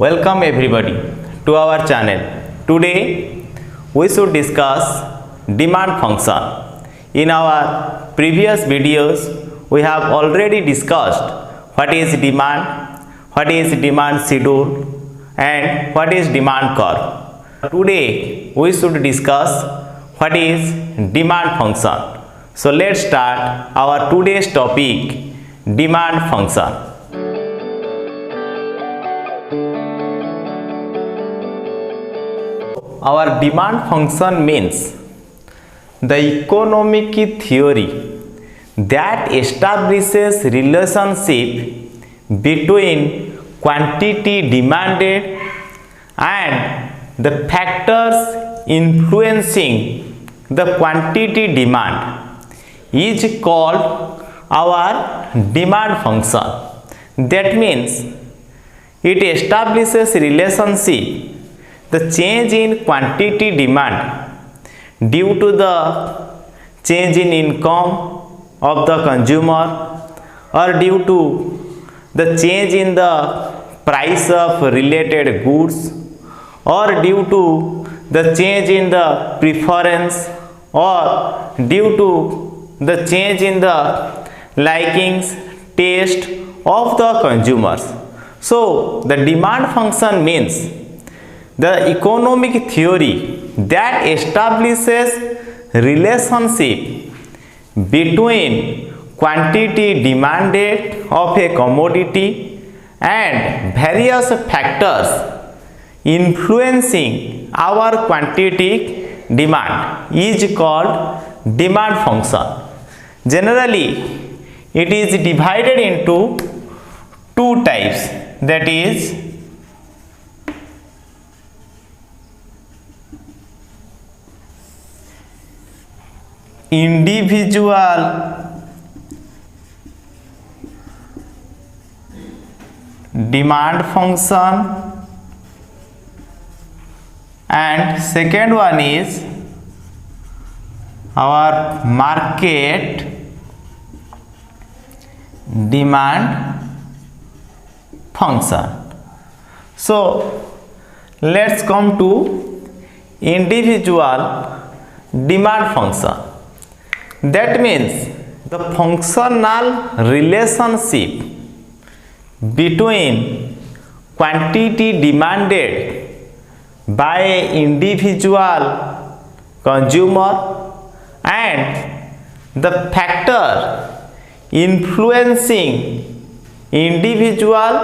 Welcome everybody to our channel. Today we should discuss demand function. In our previous videos we have already discussed what is demand schedule and what is demand curve. Today we should discuss what is demand function. So let's start our today's topic, demand function. Our demand function means the economic theory that establishes relationship between quantity demanded and the factors influencing the quantity demand is called our demand function. That means it establishes relationship the change in quantity demand due to the change in income of the consumer or due to the change in the price of related goods or due to the change in the preference or due to the change in the likings, taste of the consumers. So the demand function means the economic theory that establishes relationship between quantity demanded of a commodity and various factors influencing our quantity demand is called demand function. Generally, it is divided into two types, that is individual demand function and second one is our market demand function. So let's come to individual demand function. That means the functional relationship between quantity demanded by an individual consumer and the factor influencing individual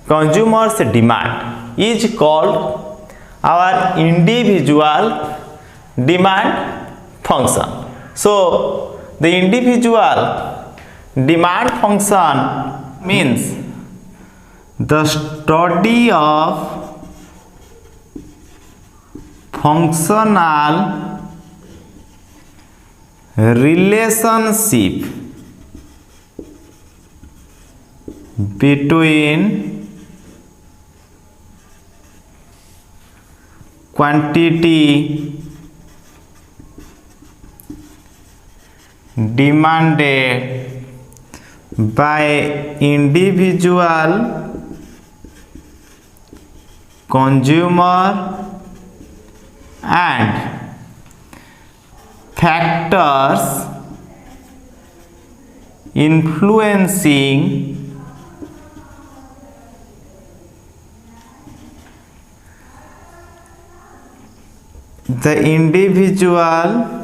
consumers demand is called our individual demand function. So the individual demand function means the study of functional relationship between quantity demanded by individual consumer and factors influencing the individual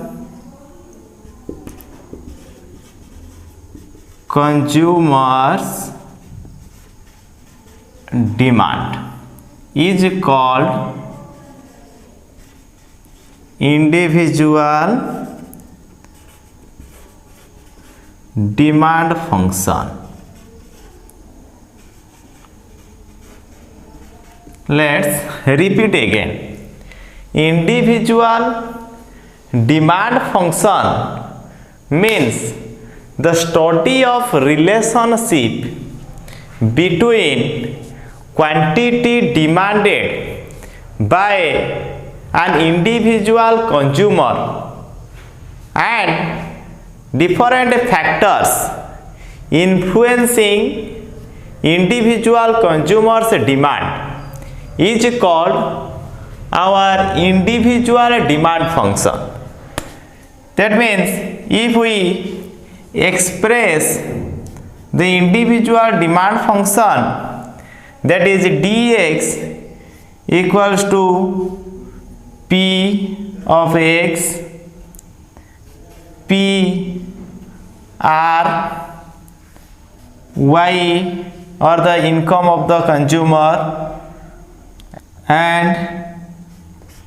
consumers demand is called individual demand function. Let's repeat again. Individual demand function means the study of relationship between quantity demanded by an individual consumer and different factors influencing individual consumers demand is called our individual demand function. That means if we express the individual demand function, that is dx equals to p of x, p r y or the income of the consumer and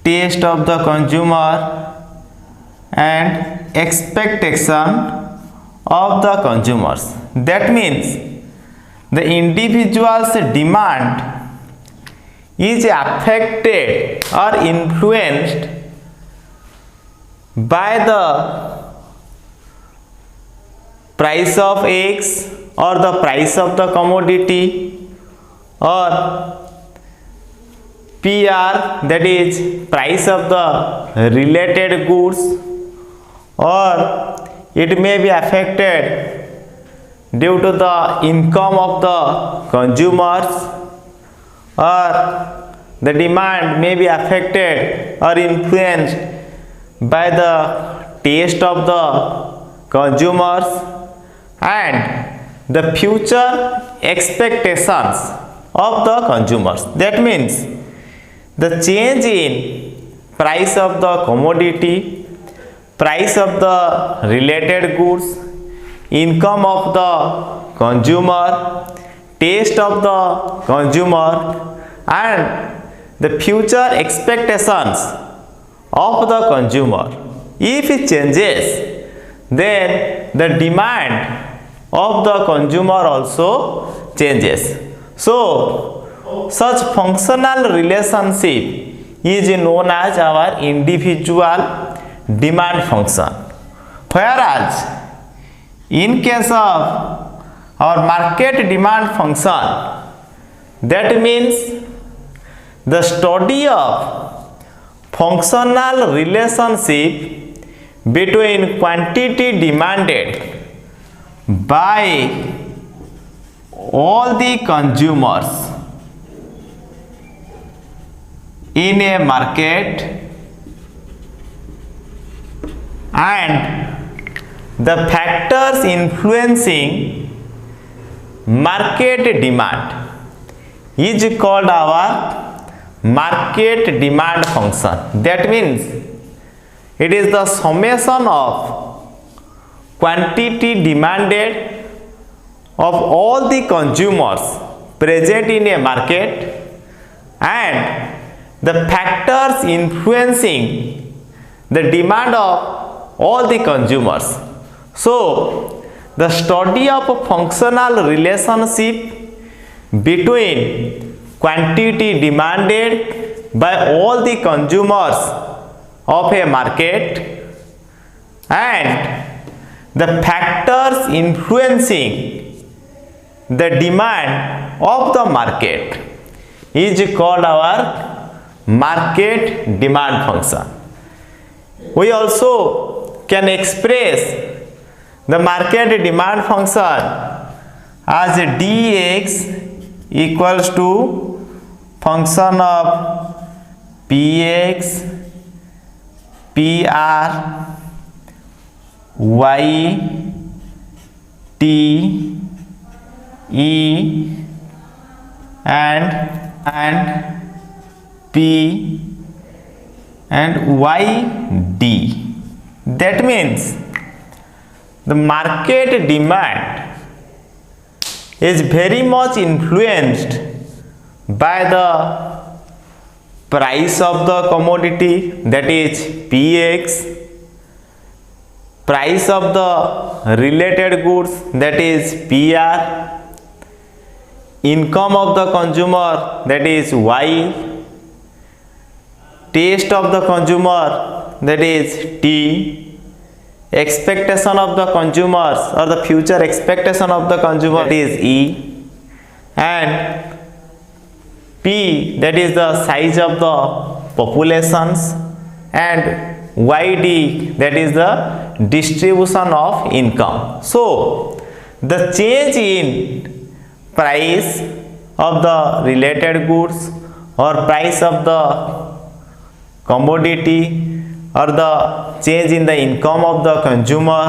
taste of the consumer and expectation of the consumers. That means the individual's demand is affected or influenced by the price of X or the price of the commodity or PR, that is price of the related goods, or it may be affected due to the income of the consumers, or the demand may be affected or influenced by the taste of the consumers and the future expectations of the consumers. That means the change in price of the commodity, price of the related goods, income of the consumer, taste of the consumer and the future expectations of the consumer. If it changes, then the demand of the consumer also changes. So such functional relationship is known as our individual demand function. Whereas in case of our market demand function, that means the study of functional relationship between quantity demanded by all the consumers in a market and the factors influencing market demand is called our market demand function. That means it is the summation of quantity demanded of all the consumers present in a market and the factors influencing the demand of all the consumers. So the study of a functional relationship between quantity demanded by all the consumers of a market and the factors influencing the demand of the market is called our market demand function. We also can express the market demand function as dx equals to function of px pr y t e and P and YD. That means the market demand is very much influenced by the price of the commodity, that is PX, price of the related goods, that is PR, income of the consumer, that is Y, taste of the consumer, that is T, expectation of the consumers or the future expectation of the consumer, that is E, and P, that is the size of the populations, and YD, that is the distribution of income. So the change in price of the related goods or price of the commodity or the change in the income of the consumer,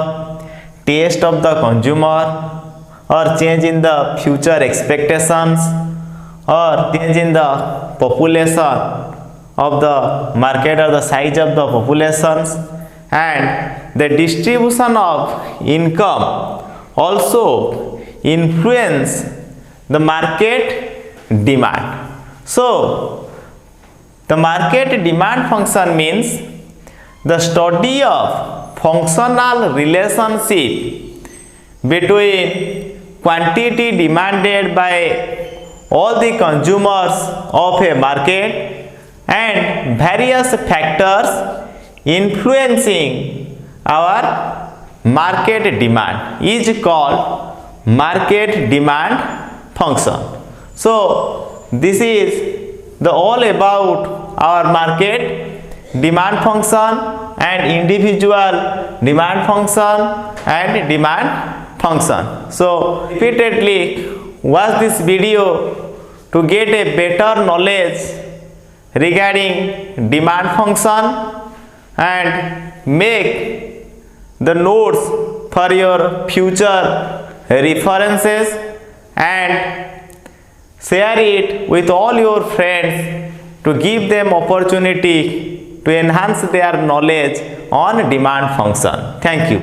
taste of the consumer, or change in the future expectations, or change in the population of the market or the size of the populations, and the distribution of income also influence the market demand. So the market demand function means the study of functional relationship between quantity demanded by all the consumers of a market and various factors influencing our market demand is called market demand function. So this is the all about our market demand function and individual demand function and demand function. So repeatedly watch this video to get a better knowledge regarding demand function and make the notes for your future references and share it with all your friends to give them opportunity to enhance their knowledge on demand function. Thank you.